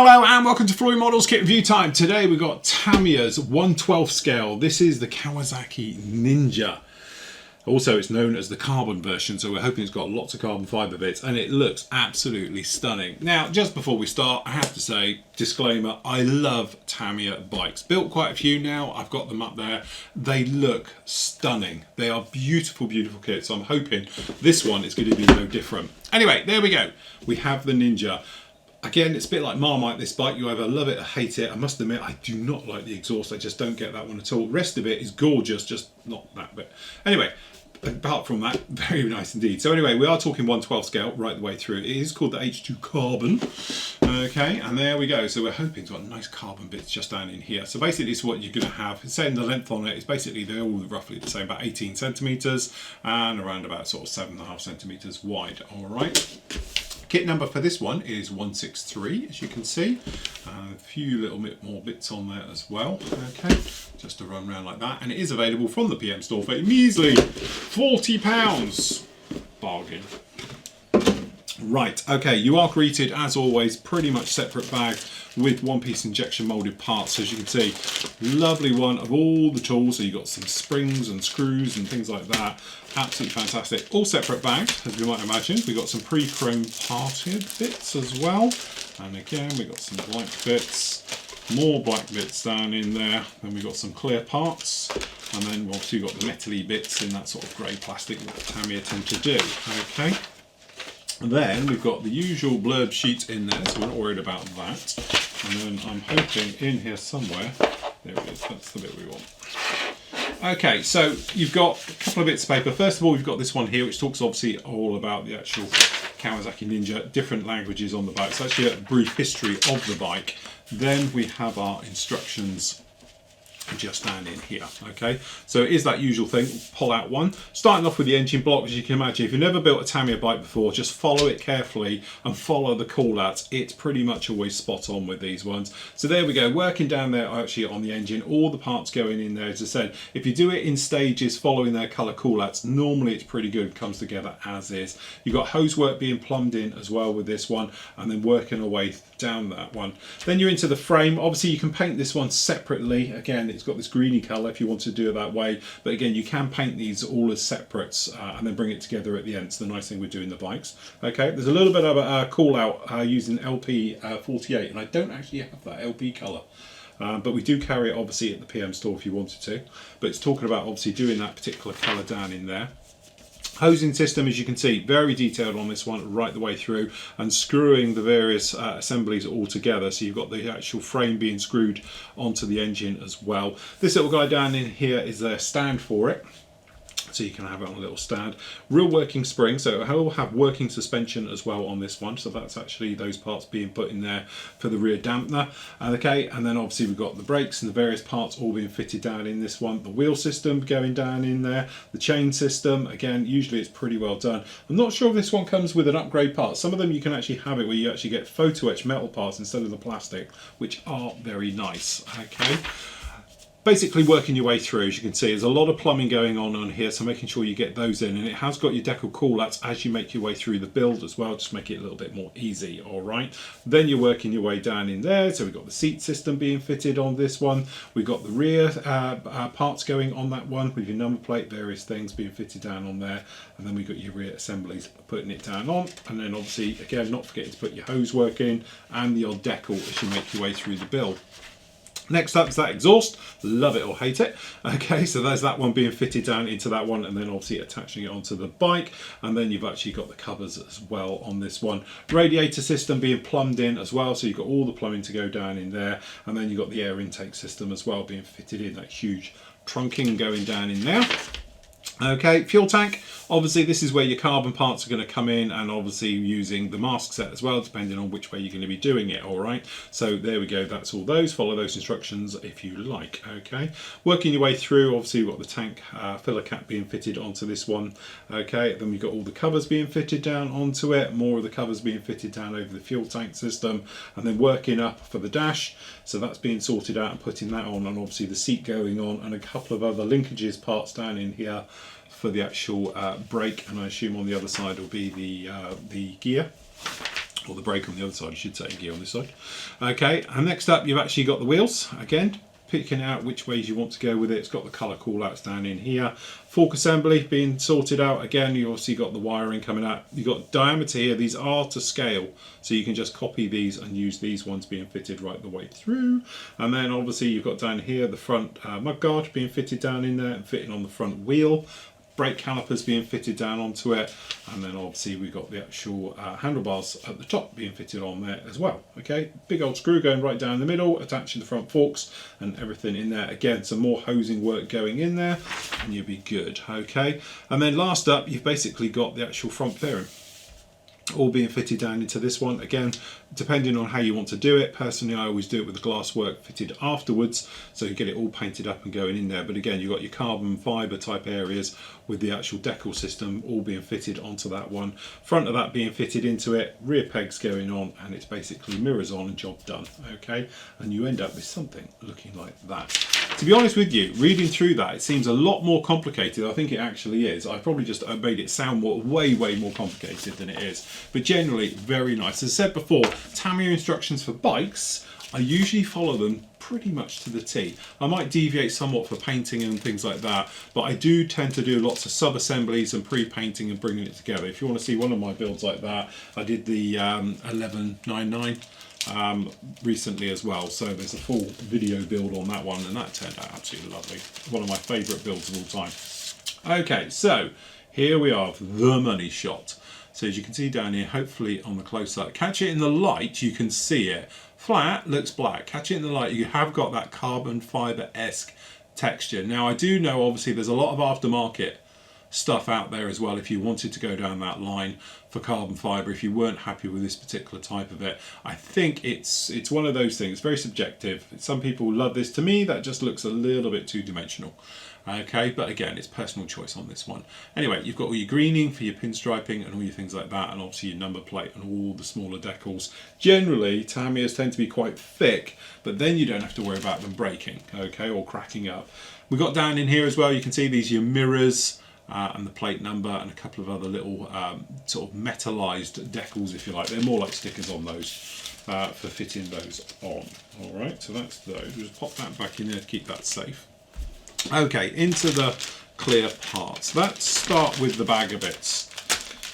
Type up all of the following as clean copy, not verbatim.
Hello and welcome to Floyd Models Kit Review Time. Today we've got Tamiya's 1/12 scale. This is the Kawasaki Ninja. Also it's known as the carbon version, so we're hoping it's got lots of carbon fibre bits and it looks absolutely stunning. Now just before we start, I have to say, disclaimer, I love Tamiya bikes. Built quite a few now, I've got them up there. They look stunning. They are beautiful, beautiful kits. So I'm hoping this one is going to be no different. Anyway, there we go. We have the Ninja. Again, it's a bit like Marmite, this bike. You either love it or hate it. I must admit, I do not like the exhaust. I just don't get that one at all. The rest of it is gorgeous, just not that bit. Anyway, apart from that, very nice indeed. So anyway, we are talking 1/12 scale right the way through. It is called the H2 Carbon. Okay, and there we go. So we're hoping to have nice carbon bits just down in here. So basically, this is what you're going to have. It's saying the length on it is basically, they're all roughly the same, about 18 centimetres and around about sort of 7.5 centimetres wide. All right. Kit number for this one is 163, as you can see. A few little bit more bits on there as well. Okay, just to run around like that. And it is available from the PM store for a measly £40. Bargain. Right, okay, you are greeted, as always, pretty much separate bag with one-piece injection moulded parts. As you can see, lovely one of all the tools. So you've got some springs and screws and things like that. Absolutely fantastic. All separate bags, as you might imagine. We've got some pre-chrome parted bits as well. And again, we've got some black bits, more black bits down in there. Then we've got some clear parts. And then obviously we've got the metal-y bits in that sort of grey plastic that Tamiya tend to do. Okay. And then we've got the usual blurb sheet in there, so we're not worried about that. And then I'm hoping in here somewhere, there it is, that's the bit we want. Okay, so you've got a couple of bits of paper. First of all, we've got this one here, which talks obviously all about the actual Kawasaki Ninja, different languages on the bike. So actually a brief history of the bike. Then we have our instructions just down in here. Okay, so it is that usual thing, pull out one. Starting off with the engine block, as you can imagine, if you've never built a Tamiya bike before, just follow it carefully and follow the call outs. It's pretty much always spot on with these ones. So there we go, working down there actually on the engine, all the parts going in there. As I said, if you do it in stages following their colour call outs, normally it's pretty good, comes together as is. You've got hose work being plumbed in as well with this one, and then working away down that one. Then you're into the frame. Obviously you can paint this one separately. Again, it's got this greeny colour if you want to do it that way, but again you can paint these all as separates and then bring it together at the end. It's the nice thing with doing the bikes. Okay, there's a little bit of a call out using LP 48, and I don't actually have that LP colour. But we do carry it obviously at the PM store if you wanted to, but it's talking about obviously doing that particular colour down in there. Hosing system, as you can see, very detailed on this one right the way through, and screwing the various assemblies all together. So you've got the actual frame being screwed onto the engine as well. This little guy down in here is a stand for it, so you can have it on a little stand. Real working spring, so it will have working suspension as well on this one. So that's actually those parts being put in there for the rear dampener. Okay, and then obviously we've got the brakes and the various parts all being fitted down in this one. The wheel system going down in there. The chain system, again, usually it's pretty well done. I'm not sure if this one comes with an upgrade part. Some of them you can actually have it where you actually get photo etched metal parts instead of the plastic, which are very nice. Okay. Basically working your way through, as you can see, there's a lot of plumbing going on here, so making sure you get those in, and it has got your Decal call outs as you make your way through the build as well, just make it a little bit more easy. All right, then you're working your way down in there. So we've got the seat system being fitted on this one, we've got the rear parts going on that one with your number plate, various things being fitted down on there, and then we've got your rear assemblies putting it down on, and then obviously again not forgetting to put your hose work in and the odd decal as you make your way through the build. Next up is that exhaust, love it or hate it. Okay, so there's that one being fitted down into that one, and then obviously attaching it onto the bike, and then you've actually got the covers as well on this one. Radiator system being plumbed in as well, so you've got all the plumbing to go down in there, and then you've got the air intake system as well being fitted in, that huge trunking going down in there. Okay, fuel tank, obviously this is where your carbon parts are going to come in, and obviously using the mask set as well, depending on which way you're going to be doing it. All right, so there we go, that's all those. Follow those instructions if you like. Okay, working your way through, obviously you've got the tank filler cap being fitted onto this one. Okay, then we've got all the covers being fitted down onto it, more of the covers being fitted down over the fuel tank system, and then working up for the dash, so that's being sorted out and putting that on, and obviously the seat going on, and a couple of other linkages parts down in here for the actual brake, and I assume on the other side will be the gear. or the brake on the other side, I should say, gear on this side. Okay, and next up you've actually got the wheels. Again, picking out which ways you want to go with it. It's got the colour call-outs down in here. Fork assembly being sorted out. Again, you obviously got the wiring coming out. You've got diameter here. These are to scale, so you can just copy these and use these ones being fitted right the way through. And then obviously you've got down here the front mudguard being fitted down in there and fitting on the front wheel. Brake calipers being fitted down onto it, and then obviously we've got the actual handlebars at the top being fitted on there as well. Okay, big old screw going right down the middle, attaching the front forks and everything in there. Again, some more hosing work going in there and you'll be good. Okay, and then last up you've basically got the actual front fairing all being fitted down into this one. Again, depending on how you want to do it. Personally, I always do it with the glass work fitted afterwards, so you get it all painted up and going in there. But again, you've got your carbon fibre type areas with the actual Decal system all being fitted onto that one. Front of that being fitted into it, rear pegs going on, and it's basically mirrors on and job done. Okay, and you end up with something looking like that. To be honest with you, reading through that, it seems a lot more complicated. I think it actually is. I probably just made it sound way more complicated than it is. But generally, very nice. As I said before, Tamiya instructions for bikes, I usually follow them pretty much to the T. I might deviate somewhat for painting and things like that, but I do tend to do lots of sub-assemblies and pre-painting and bringing it together. If you want to see one of my builds like that, I did the 1199 recently as well, so there's a full video build on that one and that turned out absolutely lovely. One of my favourite builds of all time. Okay, so here we are, the money shot. So as you can see down here, hopefully on the close up, catch it in the light, you can see it. Flat looks black, catch it in the light, you have got that carbon fibre-esque texture. Now I do know obviously there's a lot of aftermarket stuff out there as well if you wanted to go down that line for carbon fibre, if you weren't happy with this particular type of it. I think it's one of those things, very subjective. Some people love this. To me that just looks a little bit two dimensional. Okay, but again, it's personal choice on this one. Anyway, you've got all your greening for your pinstriping and all your things like that, and obviously your number plate and all the smaller decals. Generally, Tamiyas tend to be quite thick, but then you don't have to worry about them breaking, okay, or cracking up. We've got down in here as well, you can see these, your mirrors, and the plate number and a couple of other little sort of metallized decals, if you like. They're more like stickers on those for fitting those on. All right, so that's those. Just pop that back in there to keep that safe. Okay, into the clear parts. Let's start with the bag of bits,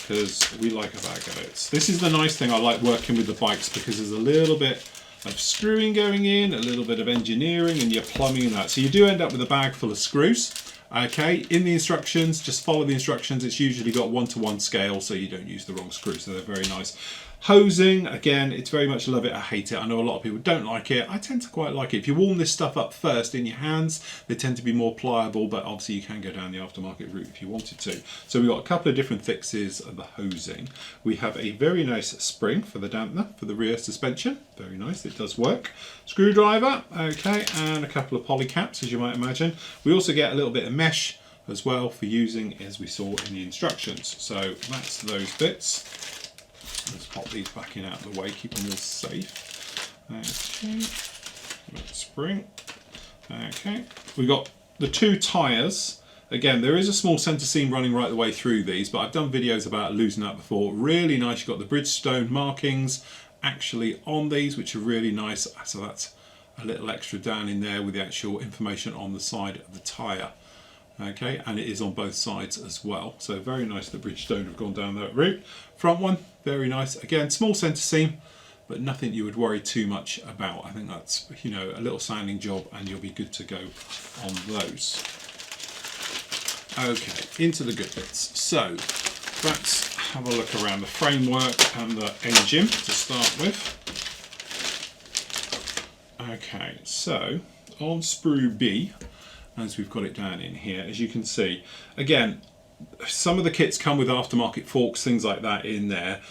because we like a bag of bits. This is the nice thing I like working with the bikes, because there's a little bit of screwing going in, a little bit of engineering, and your plumbing and that. So you do end up with a bag full of screws. Okay, in the instructions, just follow the instructions. It's usually got 1-to-1 scale, so you don't use the wrong screws, so they're very nice. Hosing, again, it's very much love it or hate it. I know a lot of people don't like it. I tend to quite like it. If you warm this stuff up first in your hands, they tend to be more pliable, but obviously you can go down the aftermarket route if you wanted to. So we've got a couple of different thicknesses of the hosing. We have a very nice spring for the dampener for the rear suspension. Very nice, it does work. Screwdriver, okay, and a couple of poly caps, as you might imagine. We also get a little bit of mesh as well for using, as we saw in the instructions. So that's those bits. Let's pop these back in out of the way, keep them all safe. Okay, spring. Okay, we've got the two tyres. Again, there is a small centre seam running right the way through these, but I've done videos about losing that before. Really nice. You've got the Bridgestone markings actually on these, which are really nice. So that's a little extra down in there with the actual information on the side of the tyre. Okay, and it is on both sides as well. So very nice that Bridgestone have gone down that route. Front one, very nice. Again, small centre seam, but nothing you would worry too much about. I think that's, you know, a little sanding job and you'll be good to go on those. Okay, into the good bits. So let's have a look around the framework and the engine to start with. Okay, so on sprue B, as we've got it down in here, as you can see, again, some of the kits come with aftermarket forks, things like that in there.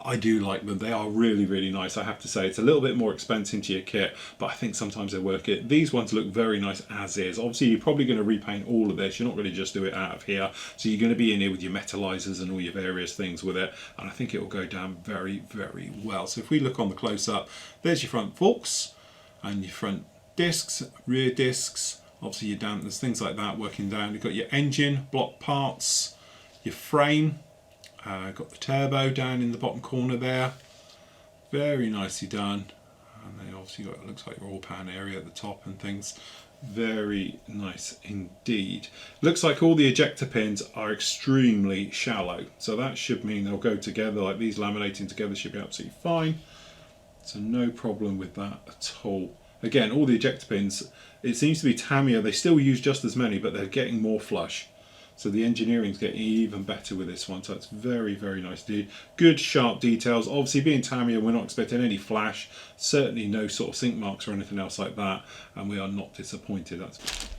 I do like them. They are really, really nice. I have to say, it's a little bit more expensive to your kit, but I think sometimes they work it. These ones look very nice as is. Obviously, you're probably going to repaint all of this. You're not going to just do it out of here. So you're going to be in here with your metallizers and all your various things with it. And I think it will go down very, very well. So if we look on the close-up, there's your front forks and your front discs, rear discs, obviously your dampers, things like that working down. You've got your engine, block parts, your frame, got the turbo down in the bottom corner there. Very nicely done. And then obviously got, it looks like your oil pan area at the top and things. Very nice indeed. Looks like all the ejector pins are extremely shallow, so that should mean they'll go together, like these laminating together should be absolutely fine. So no problem with that at all. Again, all the ejector pins, it seems to be Tamiya, they still use just as many, but they're getting more flush. So the engineering's getting even better with this one, so it's very, very nice indeed. Good sharp details. Obviously being Tamiya, we're not expecting any flash, certainly no sort of sink marks or anything else like that, and we are not disappointed. That's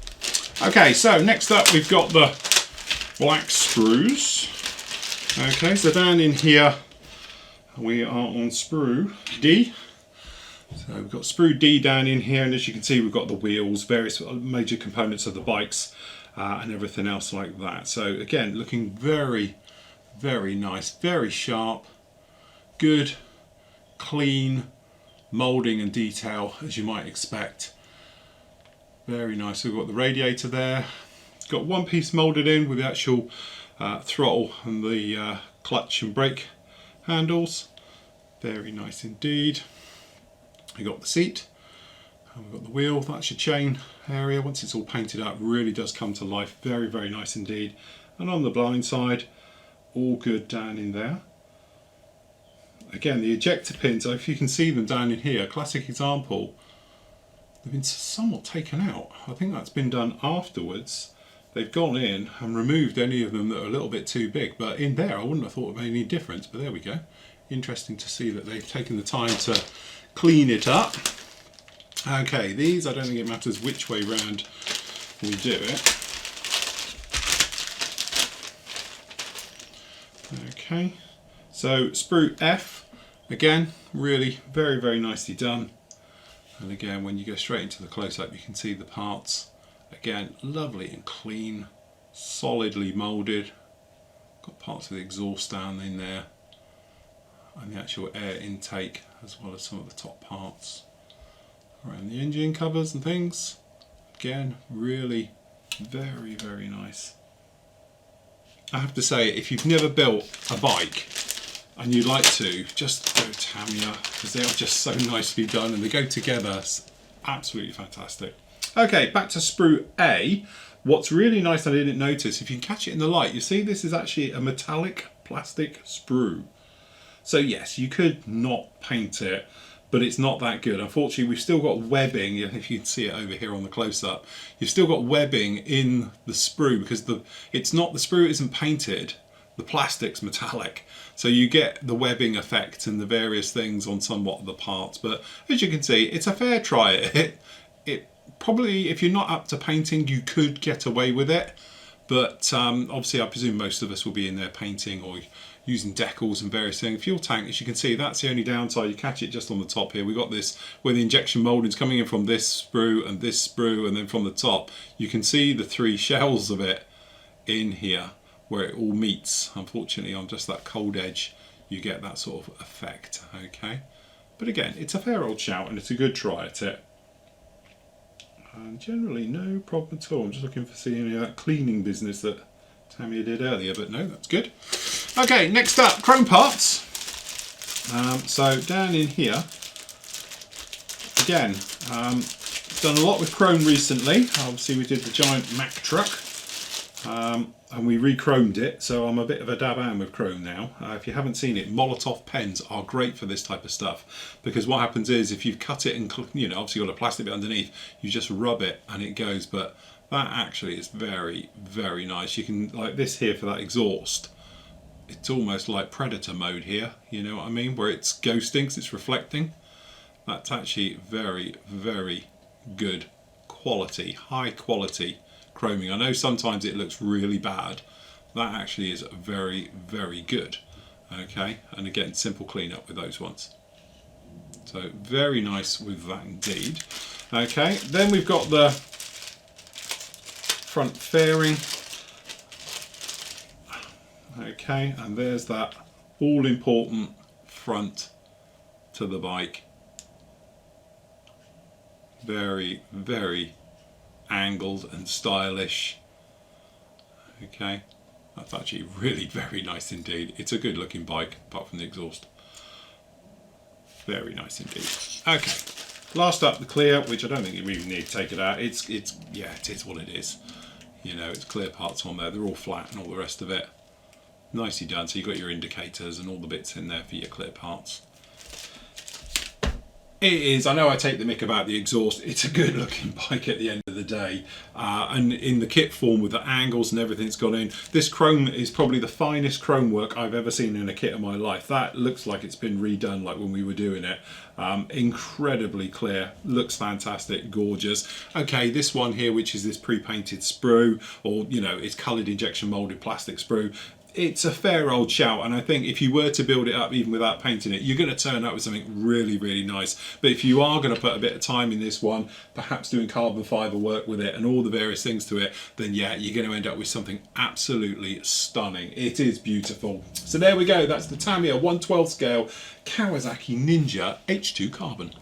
okay, so next up we've got the black sprues. Okay, so down in here we are on sprue D. So we've got sprue D down in here, and as you can see we've got the wheels, various major components of the bikes, and everything else like that. So again, looking very, very nice, very sharp, good, clean moulding and detail as you might expect. Very nice. So we've got the radiator there. It's got one piece moulded in with the actual throttle and the clutch and brake handles. Very nice indeed. We got the seat. And we've got the wheel, that's your chain area. Once it's all painted up, really does come to life. Very, very nice indeed. And on the blind side, all good down in there. Again, the ejector pins, if you can see them down in here, classic example, they've been somewhat taken out. I think that's been done afterwards. They've gone in and removed any of them that are a little bit too big, but in there I wouldn't have thought it made any difference, but there we go. Interesting to see that they've taken the time to clean it up. Okay, these, I don't think it matters which way round we do it. Okay, so sprue F, again, really very, very nicely done. And again, when you go straight into the close-up, you can see the parts. Again, lovely and clean, solidly moulded. Got parts of the exhaust down in there, and the actual air intake, as well as some of the top parts around the engine covers and things. Again, really very, very nice. I have to say, if you've never built a bike and you'd like to, just go Tamiya, because they are just so nicely done and they go together. It's absolutely fantastic. Okay, back to sprue A. What's really nice, I didn't notice, if you can catch it in the light, you see this is actually a metallic plastic sprue. So yes, you could not paint it, but it's not that good. Unfortunately, we've still got webbing, if you can see it over here on the close-up, you've still got webbing in the sprue because the sprue isn't painted, the plastic's metallic. So you get the webbing effect and the various things on somewhat of the parts. But as you can see, it's a fair try at it. It probably, if you're not up to painting, you could get away with it. But obviously, I presume most of us will be in there painting or using decals and various things. Fuel tank, as you can see, that's the only downside. You catch it just on the top here. We've got this where the injection moulding's coming in from this sprue, and then from the top. You can see the three shells of it in here where it all meets. Unfortunately, on just that cold edge, you get that sort of effect, okay? But again, it's a fair old shout and it's a good try at it. And generally, no problem at all. I'm just looking for seeing any of that cleaning business that Tamiya did earlier, but no, that's good. Okay, next up, chrome parts. So down in here, again, done a lot with chrome recently. Obviously we did the giant Mack truck, and we re-chromed it, so I'm a bit of a dab-an with chrome now. If you haven't seen it, Molotov pens are great for this type of stuff, because what happens is if you've cut it and, obviously got a plastic bit underneath, you just rub it and it goes, but that actually is very, very nice. You can, like this here for that exhaust, it's almost like Predator mode here, you know what I mean, where it's ghosting, because it's reflecting. That's actually very, very good quality, high quality chroming. I know sometimes it looks really bad. That actually is very, very good. Okay, and again, simple cleanup with those ones. So very nice with that indeed. Okay, then we've got the front fairing. Okay, and there's that all important front to the bike. Very, very angled and stylish. Okay, that's actually really very nice indeed. It's a good looking bike, apart from the exhaust. Very nice indeed. Okay, last up the clear, which I don't think you really need to take it out. Yeah, it is what it is. You know, it's clear parts on there. They're all flat and all the rest of it. Nicely done. So you've got your indicators and all the bits in there for your clear parts. It is, I know I take the mick about the exhaust, it's a good looking bike at the end of the day, and in the kit form with the angles and everything it's got in, this chrome is probably the finest chrome work I've ever seen in a kit in my life. That looks like it's been redone like when we were doing it. Incredibly clear, looks fantastic, gorgeous. Okay, this one here, which is this pre-painted sprue, or you know, it's coloured injection moulded plastic sprue. It's a fair old shout, and I think if you were to build it up even without painting it, you're going to turn up with something really, really nice. But if you are going to put a bit of time in this one, perhaps doing carbon fibre work with it and all the various things to it, then yeah, you're going to end up with something absolutely stunning. It is beautiful. So there we go, that's the Tamiya 1/12 scale Kawasaki Ninja H2 Carbon.